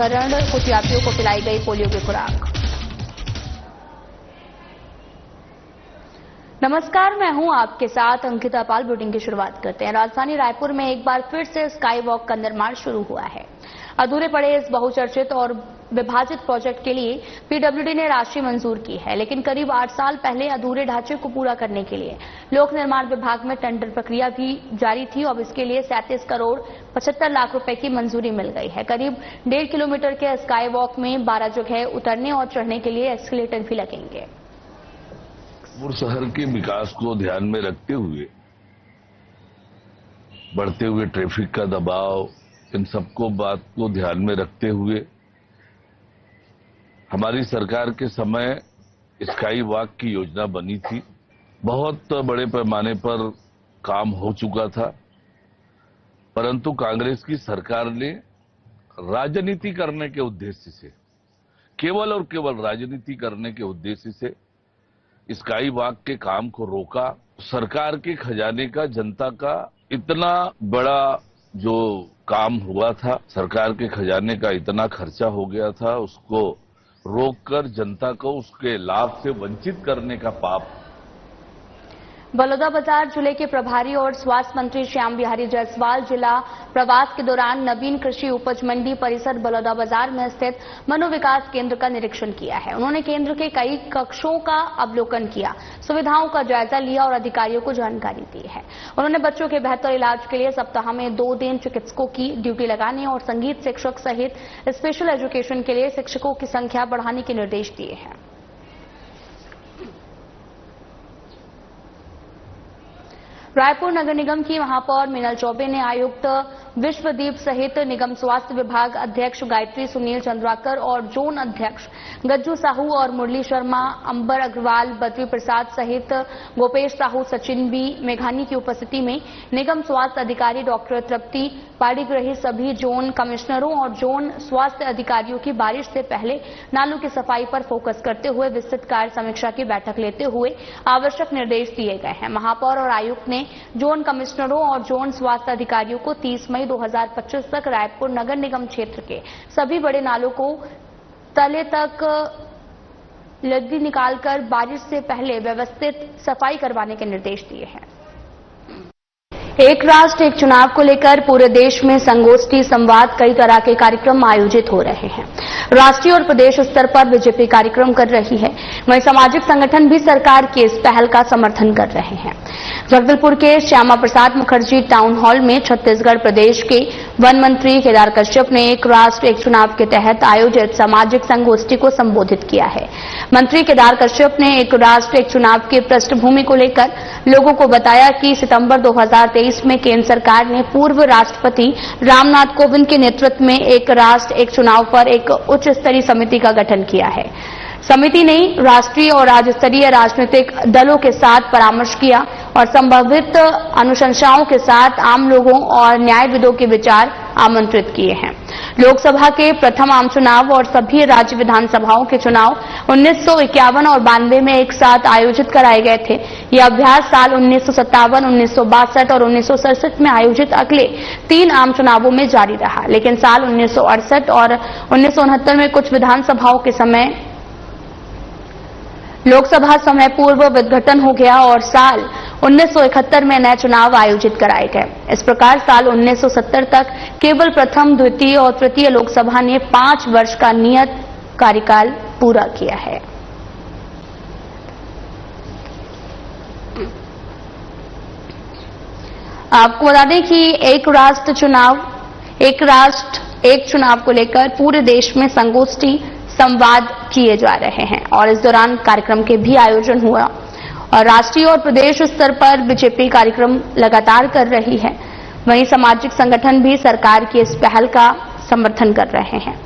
कुछ यात्रियों को पिलाई गई पोलियो की खुराक। नमस्कार, मैं हूं आपके साथ अंकिता पाल। बुलेटिन की शुरुआत करते हैं। राजधानी रायपुर में एक बार फिर से स्काई वॉक का निर्माण शुरू हुआ है। अधूरे पड़े इस बहुचर्चित और विभाजित प्रोजेक्ट के लिए पीडब्ल्यूडी ने राशि मंजूर की है, लेकिन करीब 8 साल पहले अधूरे ढांचे को पूरा करने के लिए लोक निर्माण विभाग में टेंडर प्रक्रिया भी जारी थी। अब इसके लिए 37 करोड़ 75 लाख रुपए की मंजूरी मिल गई है। करीब 1.5 किलोमीटर के स्काई वॉक में 12 जगह उतरने और चढ़ने के लिए एस्केलेटर भी लगेंगे। शहर के विकास को ध्यान में रखते हुए, बढ़ते हुए ट्रैफिक का दबाव, इन सबको बात को ध्यान में रखते हुए हमारी सरकार के समय स्काई वॉक की योजना बनी थी। बहुत बड़े पैमाने पर काम हो चुका था, परंतु कांग्रेस की सरकार ने राजनीति करने के उद्देश्य से, केवल और केवल राजनीति करने के उद्देश्य से स्काई वॉक के काम को रोका। सरकार के खजाने का, जनता का इतना बड़ा जो काम हुआ था, सरकार के खजाने का इतना खर्चा हो गया था, उसको रोककर जनता को उसके लाभ से वंचित करने का पाप। बलौदाबाजार जिले के प्रभारी और स्वास्थ्य मंत्री श्याम बिहारी जायसवाल जिला प्रवास के दौरान नवीन कृषि उपज मंडी परिसर बलौदाबाजार में स्थित मनोविकास केंद्र का निरीक्षण किया है। उन्होंने केंद्र के कई कक्षों का अवलोकन किया, सुविधाओं का जायजा लिया और अधिकारियों को जानकारी दी है। उन्होंने बच्चों के बेहतर इलाज के लिए सप्ताह में 2 दिन चिकित्सकों की ड्यूटी लगाने और संगीत शिक्षक सहित स्पेशल एजुकेशन के लिए शिक्षकों की संख्या बढ़ाने के निर्देश दिए हैं। रायपुर नगर निगम की महापौर मीनल चौबे ने आयुक्त विश्वदीप सहित निगम स्वास्थ्य विभाग अध्यक्ष गायत्री सुनील चंद्राकर और जोन अध्यक्ष गज्जू साहू और मुरली शर्मा, अंबर अग्रवाल, बद्री प्रसाद सहित गोपेश साहू, सचिन बी मेघानी की उपस्थिति में निगम स्वास्थ्य अधिकारी डॉक्टर तृप्ति पाड़ीग्रही सभी जोन कमिश्नरों और जोन स्वास्थ्य अधिकारियों की बारिश से पहले नालों की सफाई पर फोकस करते हुए विस्तृत कार्य समीक्षा की बैठक लेते हुए आवश्यक निर्देश दिए गए हैं। महापौर और आयुक्त ने जोन कमिश्नरों और जोन स्वास्थ्य अधिकारियों को 30 मई 2025 तक रायपुर नगर निगम क्षेत्र के सभी बड़े नालों को तले तक लद्दी निकालकर बारिश से पहले व्यवस्थित सफाई करवाने के निर्देश दिए हैं। एक राष्ट्र एक चुनाव को लेकर पूरे देश में संगोष्ठी, संवाद, कई तरह के कार्यक्रम आयोजित हो रहे हैं। राष्ट्रीय और प्रदेश स्तर पर बीजेपी कार्यक्रम कर रही है, वहीं सामाजिक संगठन भी सरकार की इस पहल का समर्थन कर रहे हैं। जगदलपुर के श्यामा प्रसाद मुखर्जी टाउन हॉल में छत्तीसगढ़ प्रदेश के वन मंत्री केदार कश्यप ने एक राष्ट्र एक चुनाव के तहत आयोजित सामाजिक संगोष्ठी को संबोधित किया है। मंत्री केदार कश्यप ने एक राष्ट्र एक चुनाव की पृष्ठभूमि को लेकर लोगों को बताया कि सितंबर 2023 में केंद्र सरकार ने पूर्व राष्ट्रपति रामनाथ कोविंद के नेतृत्व में एक राष्ट्र एक चुनाव पर एक उच्च स्तरीय समिति का गठन किया है। समिति ने राष्ट्रीय और राज्य स्तरीय राजनीतिक दलों के साथ परामर्श किया और संभावित अनुशंसाओं के साथ आम लोगों और न्यायविदों के विचार आमंत्रित किए हैं। लोकसभा के प्रथम आम चुनाव और सभी राज्य विधानसभाओं के चुनाव 1951 और 92 में एक साथ आयोजित कराए गए थे। यह अभ्यास साल 1957, 1962 और 1967 में आयोजित अगले 3 आम चुनावों में जारी रहा, लेकिन साल 1968 और 1969 में कुछ विधानसभाओं के समय लोकसभा समय पूर्व विघटन हो गया और साल 1971 में नए चुनाव आयोजित कराए गए। इस प्रकार साल 1970 तक केवल प्रथम, द्वितीय और तृतीय लोकसभा ने 5 वर्ष का नियत कार्यकाल पूरा किया है। आपको बता दें कि एक राष्ट्र एक चुनाव को लेकर पूरे देश में संगोष्ठी, संवाद किए जा रहे हैं और इस दौरान कार्यक्रम के भी आयोजन हुआ और राष्ट्रीय और प्रदेश स्तर पर बीजेपी कार्यक्रम लगातार कर रही है। वहीं सामाजिक संगठन भी सरकार की इस पहल का समर्थन कर रहे हैं।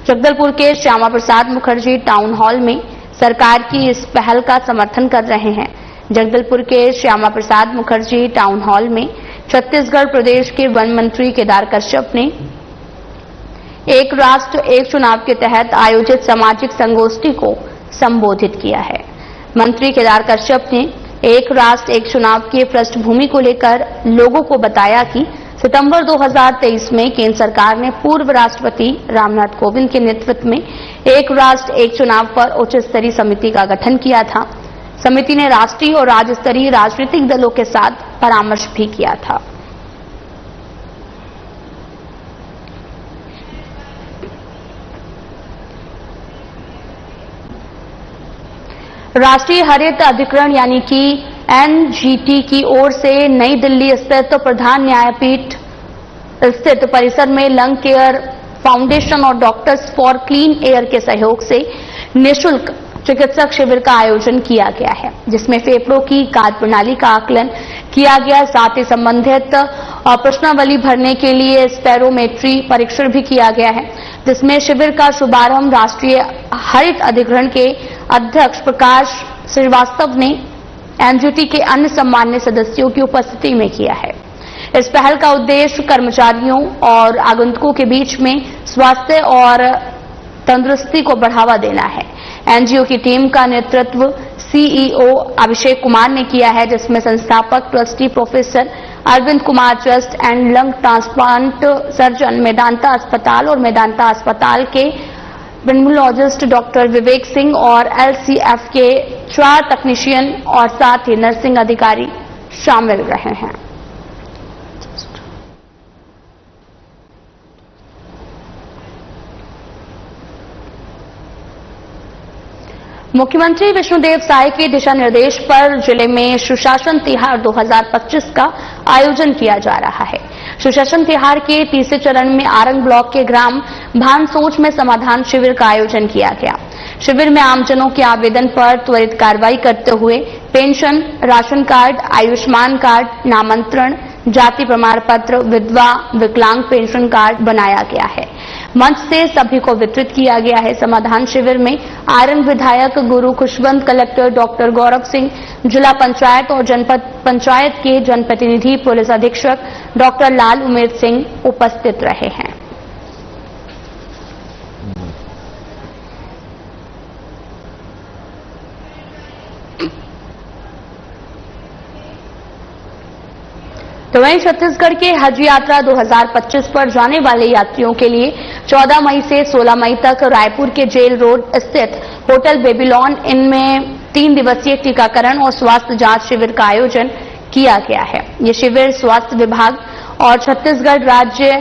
जगदलपुर के श्यामा प्रसाद मुखर्जी टाउन हॉल में सरकार की इस पहल का समर्थन कर रहे हैं। जगदलपुर के श्यामा प्रसाद मुखर्जी टाउन हॉल में छत्तीसगढ़ प्रदेश के वन मंत्री केदार कश्यप ने एक राष्ट्र एक चुनाव के तहत आयोजित सामाजिक संगोष्ठी को संबोधित किया है। मंत्री केदार कश्यप ने एक राष्ट्र एक चुनाव की पृष्ठभूमि को लेकर लोगों को बताया कि सितंबर 2023 में केंद्र सरकार ने पूर्व राष्ट्रपति रामनाथ कोविंद के नेतृत्व में एक राष्ट्र एक चुनाव पर उच्च स्तरीय समिति का गठन किया था। समिति ने राष्ट्रीय और राज्य स्तरीय राजनीतिक दलों के साथ परामर्श भी किया था। राष्ट्रीय हरित अधिकरण यानी कि एनजीटी की ओर से नई दिल्ली स्थित प्रधान न्यायपीठ स्थित परिसर में लंग केयर फाउंडेशन और डॉक्टर्स फॉर क्लीन एयर के सहयोग से निःशुल्क चिकित्सक शिविर का आयोजन किया गया है, जिसमें फेफड़ों की कार्य प्रणाली का आकलन किया गया। साथ ही संबंधित प्रश्नावली भरने के लिए स्पेरोमेट्री परीक्षण भी किया गया है, जिसमें शिविर का शुभारंभ राष्ट्रीय हरित अधिकरण के अध्यक्ष प्रकाश श्रीवास्तव ने एनजीटी के अन्य सम्मान्य सदस्यों की उपस्थिति में किया है। इस पहल का उद्देश्य कर्मचारियों और आगंतुकों के बीच में स्वास्थ्य और तंदुरुस्ती को बढ़ावा देना है। एनजीओ की टीम का नेतृत्व सीईओ अभिषेक कुमार ने किया है, जिसमें संस्थापक trustee professor Arvind Kumar trust and lung transplant surgeon Medanta अस्पताल और मेदांता अस्पताल के पल्मोनोलॉजिस्ट डॉक्टर विवेक सिंह और एलसीएफ के 4 तकनीशियन और साथ ही नर्सिंग अधिकारी शामिल रहे हैं। मुख्यमंत्री विष्णुदेव साय के दिशा निर्देश पर जिले में सुशासन तिहार 2025 का आयोजन किया जा रहा है। सुशासन तिहार के तीसरे चरण में आरंग ब्लॉक के ग्राम भानसोच में समाधान शिविर का आयोजन किया गया। शिविर में आमजनों के आवेदन पर त्वरित कार्रवाई करते हुए pension, ration card, Ayushman card, नामांतरण, जाति प्रमाण पत्र, विधवा विकलांग पेंशन कार्ड बनाया गया है। मंच से सभी को वितरित किया गया है। समाधान शिविर में आरंग विधायक गुरु खुशवंत, कलेक्टर डॉक्टर गौरव सिंह, जिला पंचायत और जनपद पंचायत के जनप्रतिनिधि, पुलिस अधीक्षक डॉक्टर लाल उमेद सिंह उपस्थित रहे हैं। तो वहीं छत्तीसगढ़ के हज यात्रा 2025 पर जाने वाले यात्रियों के लिए 14 मई से 16 मई तक रायपुर के जेल रोड स्थित होटल बेबीलोन इन में 3 दिवसीय टीकाकरण और स्वास्थ्य जांच शिविर का आयोजन किया गया है। ये शिविर स्वास्थ्य विभाग और छत्तीसगढ़ राज्य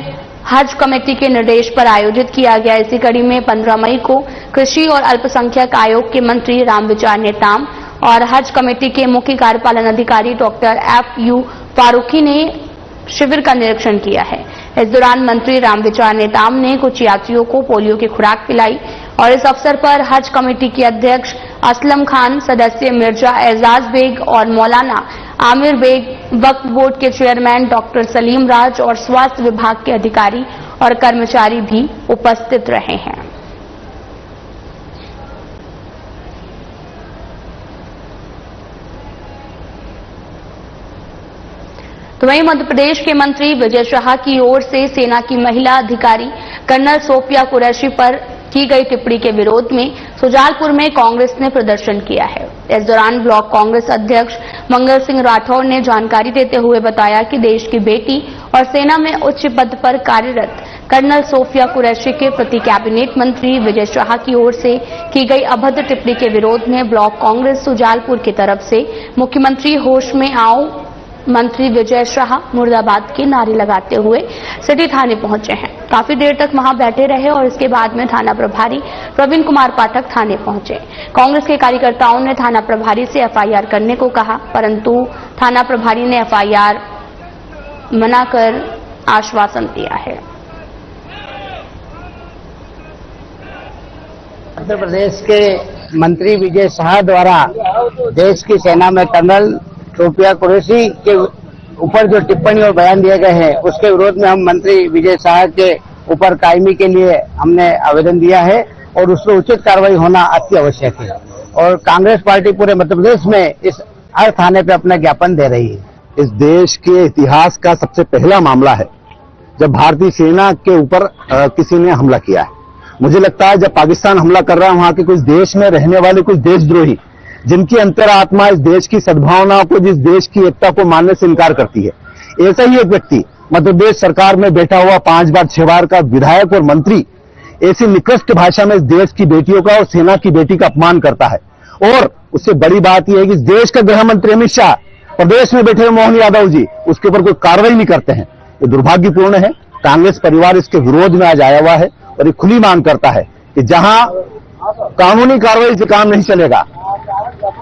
हज कमेटी के निर्देश पर आयोजित किया गया। इसी कड़ी में 15 मई को कृषि और अल्पसंख्यक आयोग के मंत्री रामविचार नेताम और हज कमेटी के मुख्य कार्यपालन अधिकारी डॉक्टर FU फारूकी ने शिविर का निरीक्षण किया है। इस दौरान मंत्री रामविचार नेताम ने कुछ यात्रियों को पोलियो की खुराक पिलाई और इस अवसर पर हज कमेटी के अध्यक्ष असलम खान, सदस्य मिर्जा एजाज बेग और मौलाना आमिर बेग, वक्फ बोर्ड के चेयरमैन डॉक्टर सलीम राज और स्वास्थ्य विभाग के अधिकारी और कर्मचारी भी उपस्थित रहे हैं। तो वहीं मध्य प्रदेश के मंत्री विजय शाह की ओर से सेना की महिला अधिकारी कर्नल सोफिया कुरैशी पर की गई टिप्पणी के विरोध में सुजालपुर में कांग्रेस ने प्रदर्शन किया है। इस दौरान ब्लॉक कांग्रेस अध्यक्ष मंगल सिंह राठौर ने जानकारी देते हुए बताया कि देश की बेटी और सेना में उच्च पद पर कार्यरत कर्नल सोफिया कुरैशी के प्रति कैबिनेट मंत्री विजय शाह की ओर से की गई अभद्र टिप्पणी के विरोध में ब्लॉक कांग्रेस सुजालपुर की तरफ से मुख्यमंत्री होश में आओ, मंत्री विजय शाह मुर्दाबाद के नारे लगाते हुए सिटी थाने पहुंचे हैं। काफी देर तक वहां बैठे रहे और इसके बाद में थाना प्रभारी प्रवीण कुमार पाठक थाने पहुंचे। कांग्रेस के कार्यकर्ताओं ने थाना प्रभारी से एफआईआर करने को कहा, परंतु थाना प्रभारी ने एफआईआर मनाकर आश्वासन दिया है। मध्य प्रदेश के मंत्री विजय शाह द्वारा देश की सेना में कर्नल सोफिया कुरैशी के ऊपर जो टिप्पणी और बयान दिए गए हैं, उसके विरोध में हम मंत्री विजय शाह के ऊपर कायमी के लिए हमने आवेदन दिया है और उस पर उचित कार्रवाई होना अति आवश्यक है। और कांग्रेस पार्टी पूरे मध्य प्रदेश में इस हर थाने पे अपना ज्ञापन दे रही है। इस देश के इतिहास का सबसे पहला मामला है जब भारतीय सेना के ऊपर किसी ने हमला किया है। मुझे लगता है जब पाकिस्तान हमला कर रहा है, वहां के कुछ देश में रहने वाले कुछ देशद्रोही जिनकी अंतरात्मा इस देश की सद्भावनाओं को, जिस देश की एकता को मानने से इनकार करती है, ऐसा ही एक व्यक्ति मध्य प्रदेश सरकार में बैठा हुआ 5 बार 6 बार का विधायक और मंत्री ऐसी निकृष्ट भाषा में इस देश की बेटियों का और सेना की बेटी का अपमान करता है। और उससे बड़ी बात यह है कि इस देश का गृह मंत्री अमित शाह प्रदेश में बैठे हुए मोहन यादव जी उसके ऊपर कोई कार्रवाई नहीं करते हैं। ये दुर्भाग्यपूर्ण है। कांग्रेस परिवार इसके विरोध में आज आया हुआ है और ये खुली मांग करता है कि जहां कानूनी कार्रवाई से काम नहीं चलेगा,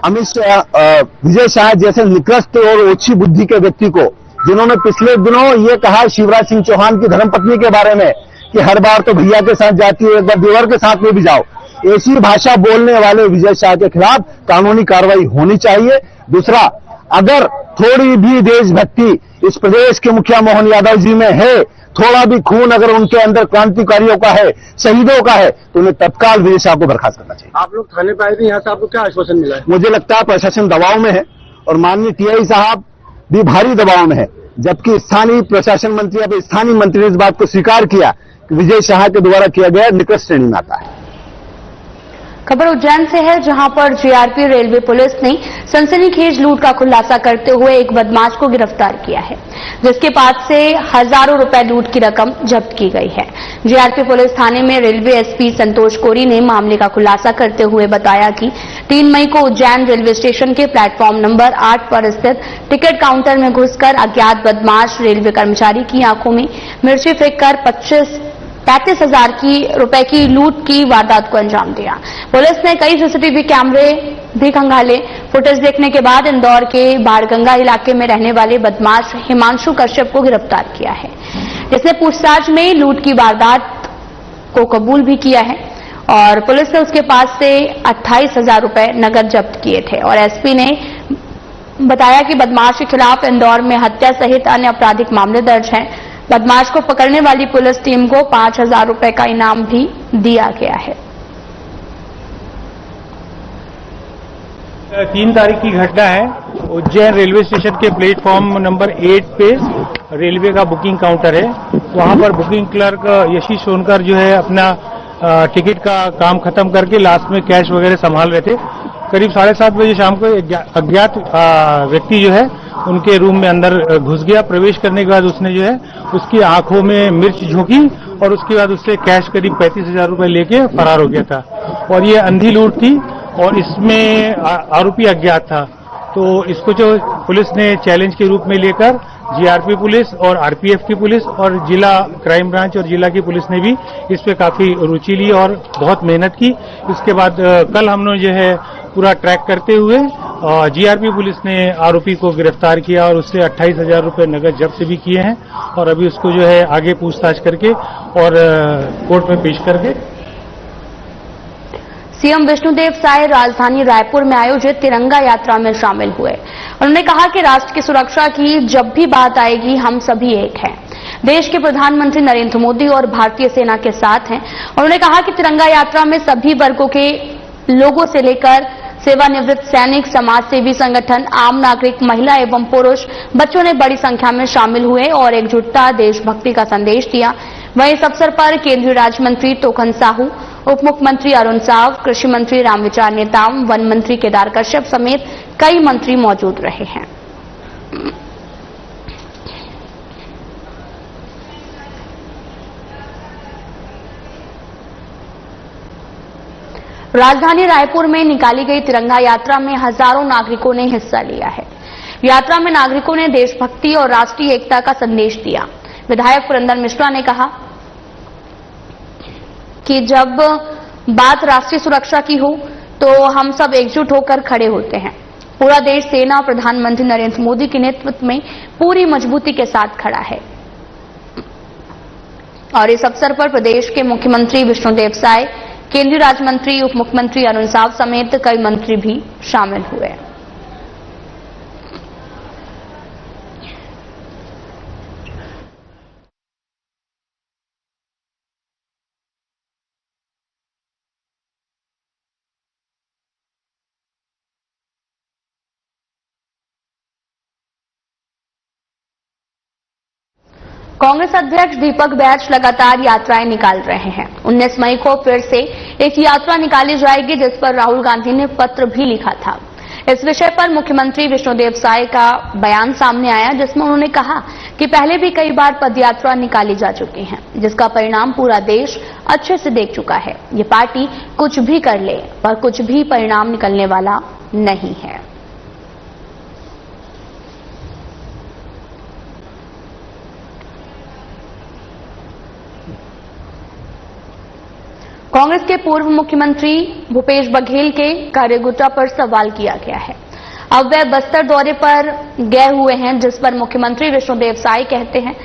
अमित शाह विजय शाह जैसे निकृष्ट और ओछी बुद्धि के व्यक्ति को, जिन्होंने पिछले दिनों ये कहा शिवराज सिंह चौहान की धर्मपत्नी के बारे में कि हर बार तो भैया के साथ जाती है, एक बार देवर के साथ में भी जाओ, ऐसी भाषा बोलने वाले विजय शाह के खिलाफ कानूनी कार्रवाई होनी चाहिए। दूसरा, अगर थोड़ी भी देशभक्ति इस प्रदेश के मुखिया मोहन यादव जी में है, थोड़ा भी खून अगर उनके अंदर क्रांतिकारियों का है, शहीदों का है, तो उन्हें तत्काल विजय शाह को बर्खास्त करना चाहिए। आप लोग थाने पे आए थे, यहाँ से आपको क्या आश्वासन मिला है? मुझे लगता है प्रशासन दबाव में है और माननीय टीआई साहब भी भारी दबाव में है, जबकि स्थानीय प्रशासन मंत्री या स्थानीय मंत्री ने इस बात को स्वीकार किया कि विजय शाह के द्वारा किया गया निकृष्ट श्रेणी में आता है। खबर उज्जैन से है, जहां पर जीआरपी रेलवे पुलिस ने सनसनीखेज लूट का खुलासा करते हुए एक बदमाश को गिरफ्तार किया है, जिसके पास से हजारों रुपए लूट की रकम जब्त की गई है। जीआरपी पुलिस थाने में रेलवे एसपी संतोष कोरी ने मामले का खुलासा करते हुए बताया कि 3 मई को उज्जैन रेलवे स्टेशन के प्लेटफॉर्म नंबर 8 पर स्थित टिकट काउंटर में घुसकर अज्ञात बदमाश रेलवे कर्मचारी की आंखों में मिर्ची फेंककर 35,000 रुपए की लूट की वारदात को अंजाम दिया। पुलिस ने कई सीसीटीवी कैमरे भी खंगाले। फुटेज देखने के बाद इंदौर के बाड़गंगा इलाके में रहने वाले बदमाश हिमांशु कश्यप को गिरफ्तार किया है, जिसने पूछताछ में लूट की वारदात को कबूल भी किया है और पुलिस ने उसके पास से 28,000 रुपए नकद जब्त किए थे। और एसपी ने बताया कि बदमाश के खिलाफ इंदौर में हत्या सहित अन्य आपराधिक मामले दर्ज हैं। बदमाश को पकड़ने वाली पुलिस टीम को 5,000 रुपए का इनाम भी दिया गया है। 3 तारीख की घटना है। उज्जैन रेलवे स्टेशन के प्लेटफॉर्म नंबर 8 पे रेलवे का बुकिंग काउंटर है। वहां पर बुकिंग क्लर्क यशी सोनकर जो है अपना टिकट का काम खत्म करके लास्ट में कैश वगैरह संभाल रहे थे। करीब 7:30 बजे शाम को अज्ञात व्यक्ति जो है उनके रूम में अंदर घुस गया। प्रवेश करने के बाद उसने जो है उसकी आंखों में मिर्च झोंकी और उसके बाद उससे कैश करीब 35,000 रुपए लेके फरार हो गया था। और ये अंधी लूट थी और इसमें आरोपी अज्ञात था। तो इसको जो पुलिस ने चैलेंज के रूप में लेकर जीआरपी पुलिस और आरपीएफ की पुलिस और जिला क्राइम ब्रांच और जिला की पुलिस ने भी इस पे काफी रुचि ली और बहुत मेहनत की। इसके बाद कल हमने जो है पूरा ट्रैक करते हुए जीआरपी पुलिस ने आरोपी को गिरफ्तार किया और उससे 28,000 रुपए नकद जब्त भी किए हैं और अभी उसको जो है आगे पूछताछ करके और कोर्ट में पेश करके। सीएम विष्णुदेव साय राजधानी रायपुर में आयोजित तिरंगा यात्रा में शामिल हुए। उन्होंने कहा कि राष्ट्र की सुरक्षा की जब भी बात आएगी हम सभी एक हैं। देश के प्रधानमंत्री नरेंद्र मोदी और भारतीय सेना के साथ हैं। उन्होंने कहा कि तिरंगा यात्रा में सभी वर्गों के लोगों से लेकर सेवानिवृत्त सैनिक, समाजसेवी संगठन, आम नागरिक, महिला एवं पुरुष, बच्चों ने बड़ी संख्या में शामिल हुए और एकजुटता, देशभक्ति का संदेश दिया। वहीं इस अवसर पर केंद्रीय राज्य मंत्री तोखन साहू, उप मुख्यमंत्री अरुण साव, कृषि मंत्री रामविचार नेताम, वन मंत्री केदार कश्यप समेत कई मंत्री मौजूद रहे हैं। राजधानी रायपुर में निकाली गई तिरंगा यात्रा में हजारों नागरिकों ने हिस्सा लिया है। यात्रा में नागरिकों ने देशभक्ति और राष्ट्रीय एकता का संदेश दिया। विधायक पुरंदर मिश्रा ने कहा कि जब बात राष्ट्रीय सुरक्षा की हो तो हम सब एकजुट होकर खड़े होते हैं। पूरा देश सेना, प्रधानमंत्री नरेंद्र मोदी के नेतृत्व में पूरी मजबूती के साथ खड़ा है। और इस अवसर पर प्रदेश के मुख्यमंत्री विष्णुदेव साय, केंद्रीय राज्य मंत्री, उप मुख्यमंत्री अरुण साव समेत कई मंत्री भी शामिल हुए। कांग्रेस अध्यक्ष दीपक बैज लगातार यात्राएं निकाल रहे हैं। 19 मई को फिर से एक यात्रा निकाली जाएगी, जिस पर राहुल गांधी ने पत्र भी लिखा था। इस विषय पर मुख्यमंत्री विष्णुदेव साय का बयान सामने आया, जिसमें उन्होंने कहा कि पहले भी कई बार पदयात्रा निकाली जा चुकी है, जिसका परिणाम पूरा देश अच्छे से देख चुका है। ये पार्टी कुछ भी कर ले पर कुछ भी परिणाम निकलने वाला नहीं है। कांग्रेस के पूर्व मुख्यमंत्री भूपेश बघेल के कार्यगुटा पर सवाल किया गया है। अब वे बस्तर दौरे पर गए हुए हैं, जिस पर मुख्यमंत्री विष्णुदेव साय कहते हैं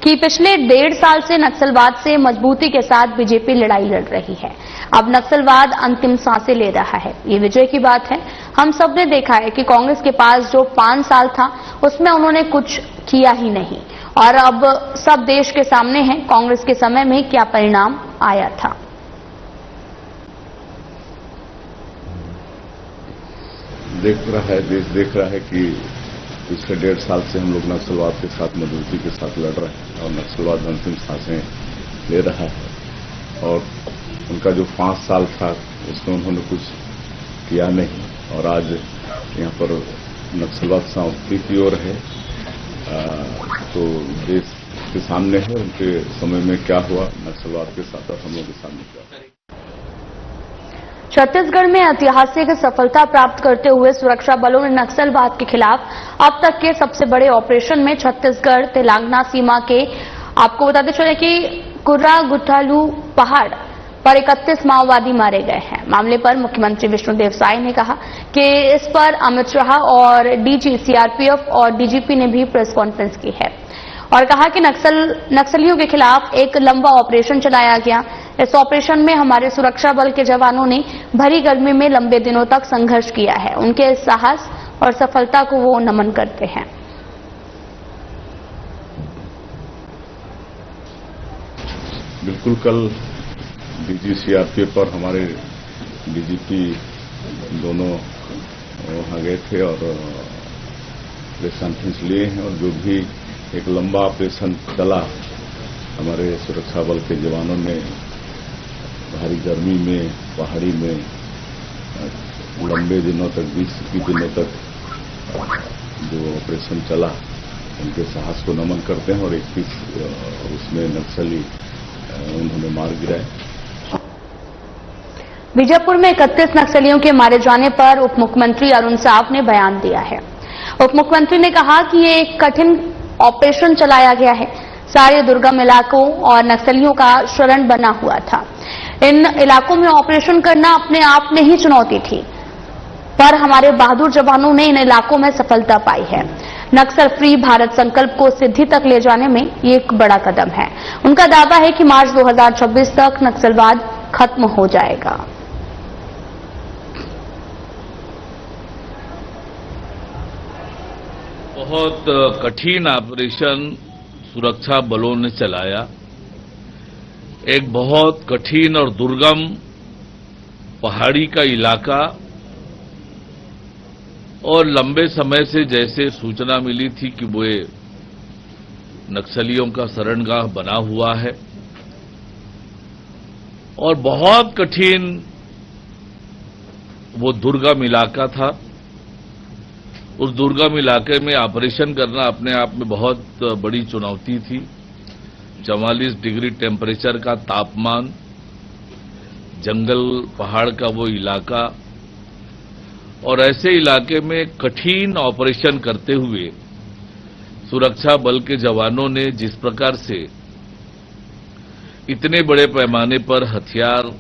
कि पिछले 1.5 साल से नक्सलवाद से मजबूती के साथ बीजेपी लड़ाई लड़ रही है। अब नक्सलवाद अंतिम सांसें ले रहा है। ये विजय की बात है। हम सब ने देखा है कि कांग्रेस के पास जो 5 साल था उसमें उन्होंने कुछ किया ही नहीं, और अब सब देश के सामने है कांग्रेस के समय में क्या परिणाम आया था। देश देख रहा है कि पिछले 1.5 साल से हम लोग नक्सलवाद के साथ मजबूती के साथ लड़ रहे हैं और नक्सलवाद अंतिम सांसें ले रहा है। और उनका जो 5 साल था उसमें उन्होंने कुछ किया नहीं, और आज यहाँ पर नक्सलवाद समाप्ति की ओर है। तो देश के सामने है उनके समय में क्या हुआ नक्सलवाद के साथ, और हम लोग के सामने क्या हुआ। छत्तीसगढ़ में ऐतिहासिक सफलता प्राप्त करते हुए सुरक्षा बलों ने नक्सलवाद के खिलाफ अब तक के सबसे बड़े ऑपरेशन में छत्तीसगढ़ तेलंगाना सीमा के, आपको बताते चले कि कुर्रा गुट्टालू पहाड़ पर 31 माओवादी मारे गए हैं। मामले पर मुख्यमंत्री विष्णुदेव साय ने कहा कि इस पर अमित शाह और डीजी सीआरपीएफ और डीजीपी ने भी प्रेस कॉन्फ्रेंस की है और कहा कि नक्सलियों के खिलाफ एक लंबा ऑपरेशन चलाया गया। इस ऑपरेशन में हमारे सुरक्षा बल के जवानों ने भरी गर्मी में लंबे दिनों तक संघर्ष किया है। उनके इस साहस और सफलता को वो नमन करते हैं। बिल्कुल, कल डीजी सीआरपीएफ और हमारे डीजीपी दोनों वहां गए थे और प्रेस कॉन्फ्रेंस लिए हैं, और जो भी एक लंबा ऑपरेशन चला हमारे सुरक्षा बल के जवानों ने भारी गर्मी में पहाड़ी में लंबे दिनों तक 20 दिनों तक जो ऑपरेशन चला, उनके साहस को नमन करते हैं। और 21 उसमें नक्सली उन्होंने मार गिराए। बीजापुर में 31 नक्सलियों के मारे जाने पर उप मुख्यमंत्री अरुण साव ने बयान दिया है। उप मुख्यमंत्री ने कहा कि ये एक कठिन ऑपरेशन चलाया गया है। सारे दुर्गम इलाकों और नक्सलियों का शरण बना हुआ था। इन इलाकों में ऑपरेशन करना अपने आप में ही चुनौती थी, पर हमारे बहादुर जवानों ने इन इलाकों में सफलता पाई है। नक्सल फ्री भारत संकल्प को सिद्धि तक ले जाने में ये एक बड़ा कदम है। उनका दावा है कि मार्च 2026 तक नक्सलवाद खत्म हो जाएगा। बहुत कठिन ऑपरेशन सुरक्षा बलों ने चलाया। एक बहुत कठिन और दुर्गम पहाड़ी का इलाका, और लंबे समय से जैसे सूचना मिली थी कि वो नक्सलियों का शरणगाह बना हुआ है, और बहुत कठिन वो दुर्गम इलाका था। उस दुर्गम इलाके में ऑपरेशन करना अपने आप में बहुत बड़ी चुनौती थी। 44 डिग्री टेम्परेचर का तापमान, जंगल पहाड़ का वो इलाका, और ऐसे इलाके में कठिन ऑपरेशन करते हुए सुरक्षा बल के जवानों ने जिस प्रकार से इतने बड़े पैमाने पर हथियार,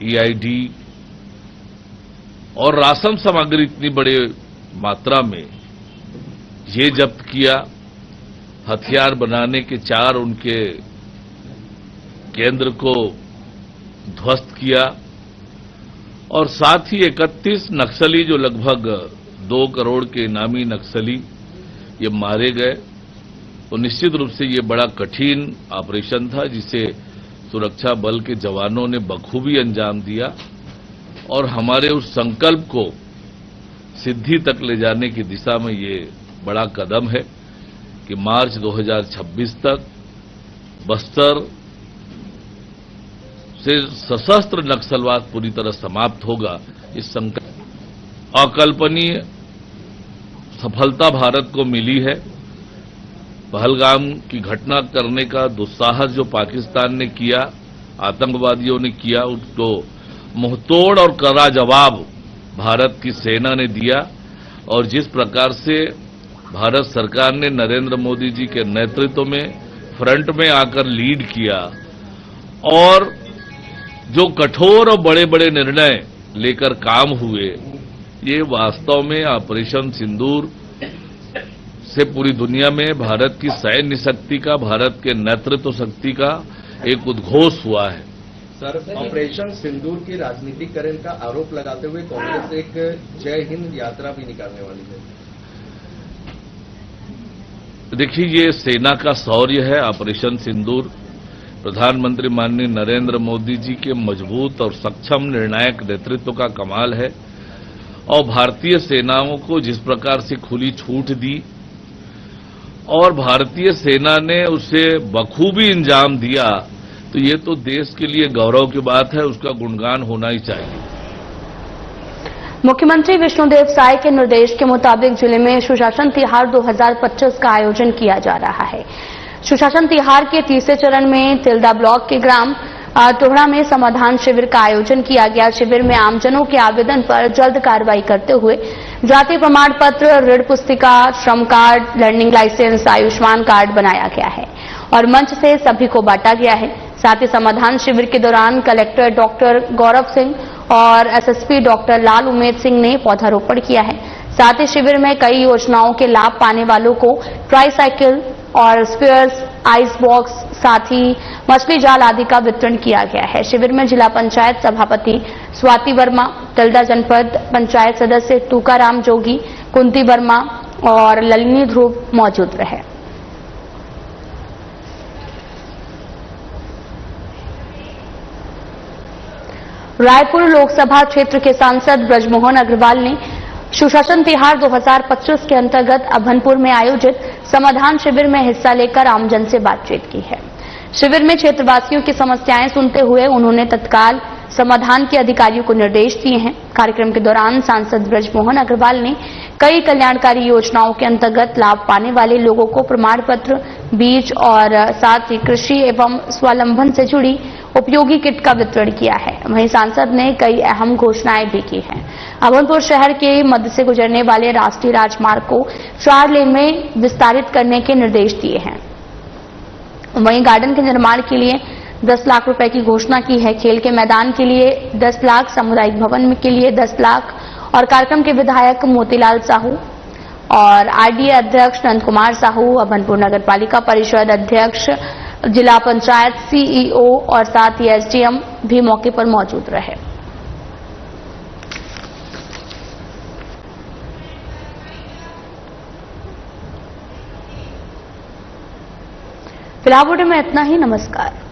ईआईडी और राशन सामग्री इतनी बड़े मात्रा में ये जब्त किया, हथियार बनाने के 4 उनके केंद्र को ध्वस्त किया, और साथ ही 31 नक्सली जो लगभग 2 करोड़ के इनामी नक्सली ये मारे गए। तो निश्चित रूप से ये बड़ा कठिन ऑपरेशन था, जिसे सुरक्षा बल के जवानों ने बखूबी अंजाम दिया, और हमारे उस संकल्प को सिद्धि तक ले जाने की दिशा में ये बड़ा कदम है कि मार्च 2026 तक बस्तर से सशस्त्र नक्सलवाद पूरी तरह समाप्त होगा। इस संकल्प अकल्पनीय सफलता भारत को मिली है। पहलगाम की घटना करने का दुस्साहस जो पाकिस्तान ने किया, आतंकवादियों ने किया, उसको मुंहतोड़ और कड़ा जवाब भारत की सेना ने दिया। और जिस प्रकार से भारत सरकार ने नरेंद्र मोदी जी के नेतृत्व में फ्रंट में आकर लीड किया और जो कठोर और बड़े बड़े निर्णय लेकर काम हुए, ये वास्तव में ऑपरेशन सिंदूर से पूरी दुनिया में भारत की सैन्य शक्ति का, भारत के नेतृत्व शक्ति का एक उद्घोष हुआ है। सर, ऑपरेशन सिंदूर की राजनीतिकरण का आरोप लगाते हुए कांग्रेस एक जय हिंद यात्रा भी निकालने वाली है। देखिए, ये सेना का शौर्य है। ऑपरेशन सिंदूर प्रधानमंत्री माननीय नरेंद्र मोदी जी के मजबूत और सक्षम निर्णायक नेतृत्व का कमाल है। और भारतीय सेनाओं को जिस प्रकार से खुली छूट दी और भारतीय सेना ने उसे बखूबी अंजाम दिया, तो ये तो देश के लिए गौरव की बात है, उसका गुणगान होना ही चाहिए। मुख्यमंत्री विष्णुदेव साय के निर्देश के मुताबिक जिले में सुशासन तिहार 2025 का आयोजन किया जा रहा है। सुशासन तिहार के तीसरे चरण में तिल्दा ब्लॉक के ग्राम टोहड़ा में समाधान शिविर का आयोजन किया गया। शिविर में आमजनों के आवेदन पर जल्द कार्रवाई करते हुए जाति प्रमाण पत्र, ऋण पुस्तिका, श्रम card, learning licence, Ayushman card बनाया गया है और मंच से सभी को बांटा गया है। साथ ही समाधान शिविर के दौरान कलेक्टर डॉक्टर गौरव सिंह और एसएसपी डॉक्टर लाल उमेद सिंह ने पौधारोपण किया है। साथ ही शिविर में कई योजनाओं के लाभ पाने वालों को ट्राईसाइकिल और स्पेयर्स, आइस बॉक्स, साथ ही मछली जाल आदि का वितरण किया गया है। शिविर में जिला पंचायत सभापति स्वाति वर्मा, तिल्दा जनपद पंचायत सदस्य टूकाराम जोगी, कुंती वर्मा और ललिनी ध्रुव मौजूद रहे। रायपुर लोकसभा क्षेत्र के सांसद ब्रजमोहन अग्रवाल ने सुशासन तिहार 2025 के अंतर्गत अभनपुर में आयोजित समाधान शिविर में हिस्सा लेकर आमजन से बातचीत की है। शिविर में क्षेत्रवासियों की समस्याएं सुनते हुए उन्होंने तत्काल समाधान के अधिकारियों को निर्देश दिए हैं। कार्यक्रम के दौरान सांसद ब्रजमोहन अग्रवाल ने कई कल्याणकारी योजनाओं के अंतर्गत लाभ पाने वाले लोगों को प्रमाण पत्र, बीज और साथ ही कृषि एवं स्वावलंबन से जुड़ी उपयोगी किट का वितरण किया है। वहीं सांसद ने कई अहम घोषणाएं भी की हैं। अभनपुर शहर के मध्य से गुजरने वाले राष्ट्रीय राजमार्ग को 4 लेन में विस्तारित करने के निर्देश दिए हैं। वहीं गार्डन के निर्माण के लिए 10 लाख रुपए की घोषणा की है। खेल के मैदान के लिए 10 लाख, सामुदायिक भवन के लिए 10 लाख और कार्यक्रम के विधायक मोतीलाल साहू और आरडीए अध्यक्ष नंद कुमार साहू, अभनपुर नगर पालिका परिषद अध्यक्ष, जिला पंचायत सीईओ और साथ ही एसडीएम भी मौके पर मौजूद रहे। फिलहाल में इतना ही। नमस्कार।